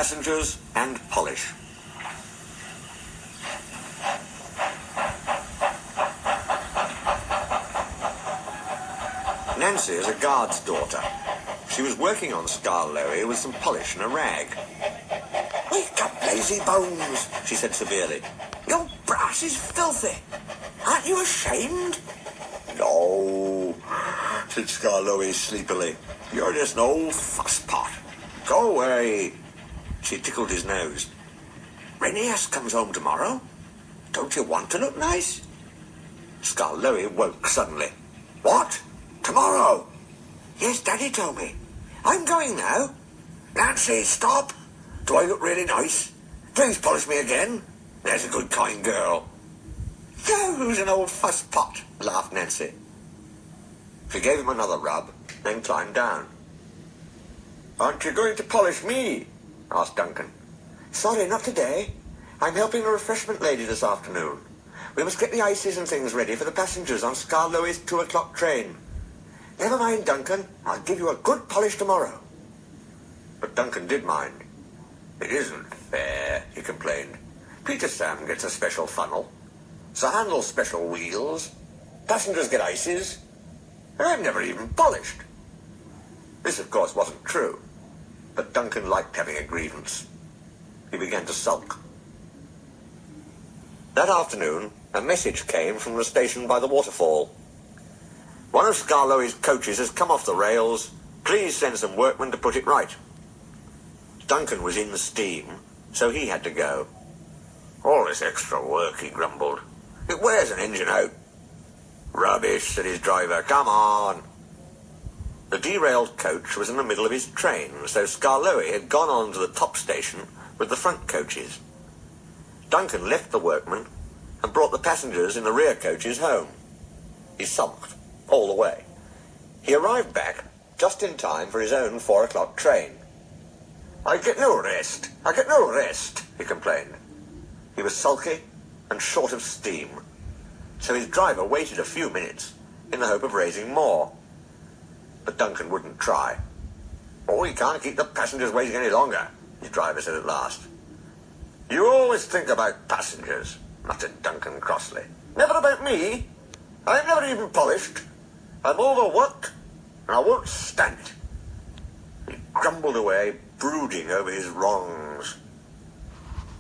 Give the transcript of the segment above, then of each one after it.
Passengers and polish. Nancy is a guard's daughter. She was working on Skarloey with some polish and a rag. "Wake up, lazy bones," she said severely. "Your brass is filthy. Aren't you ashamed?" "No," said Skarloey sleepily. "You're just an old fusspot. Go away." She tickled his nose. "Renias comes home tomorrow. Don't you want to look nice?" Skarloey woke suddenly. "What? Tomorrow?" "Yes, Daddy told me. I'm going now." "Nancy, stop. Do I look really nice? Please polish me again. There's a good, kind girl." "So who's an old fusspot?" laughed Nancy. She gave him another rub, then climbed down. "Aren't you going to polish me?" asked Duncan. "Sorry, not today. I'm helping a refreshment lady this afternoon. We must get the ices and things ready for the passengers on Skarloey's 2 o'clock train. Never mind, Duncan. I'll give you a good polish tomorrow." But Duncan did mind. "It isn't fair," he complained. "Peter Sam gets a special funnel. Sir Handel special wheels. Passengers get ices. And I'm never even polished." This, of course, wasn't true. But Duncan liked having a grievance. He began to sulk. That afternoon, a message came from the station by the waterfall. "One of Skarloey's coaches has come off the rails. Please send some workmen to put it right." Duncan was in steam, so he had to go. "All this extra work," he grumbled. "It wears an engine out." "Rubbish," said his driver. "Come on." The derailed coach was in the middle of his train, so Skarloey had gone on to the top station with the front coaches. Duncan left the workmen and brought the passengers in the rear coaches home. He sulked all the way. He arrived back just in time for his own 4 o'clock train. "I get no rest, he complained. He was sulky and short of steam, so his driver waited a few minutes in the hope of raising more. But Duncan wouldn't try. "Oh, he can't keep the passengers waiting any longer," his driver said at last. "You always think about passengers," muttered Duncan crossly. "Never about me. I'm never even polished. I'm overworked, and I won't stand it." He grumbled away, brooding over his wrongs.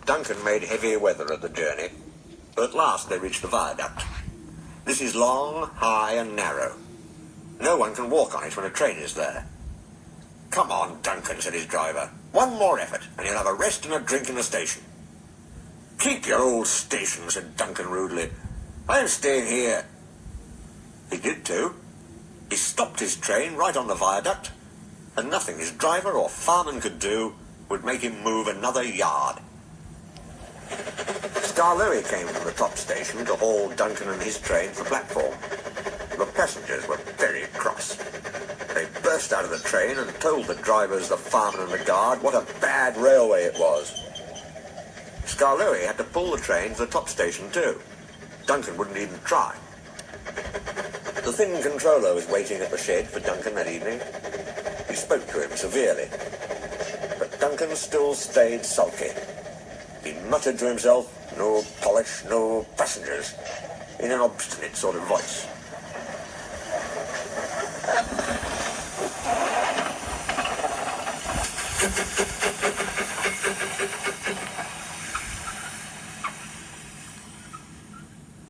Duncan made heavy weather of the journey, but at last they reached the viaduct. This is long, high, and narrow. No one can walk on it when a train is there. "Come on, Duncan," said his driver. "One more effort, and you'll have a rest and a drink in the station." "Keep your old station," said Duncan rudely. "I'm staying here." He did too. He stopped his train right on the viaduct, and nothing his driver or fireman could do would make him move another yard. Skarloey came from the top station to haul Duncan and his train to the platform. The passengers were very cross. They burst out of the train and told the drivers, the fireman and the guard what a bad railway it was. Skarloey had to pull the train to the top station too. Duncan wouldn't even try. The thin controller was waiting at the shed for Duncan that evening. He spoke to him severely. But Duncan still stayed sulky. He muttered to himself, "No polish, no passengers," in an obstinate sort of voice.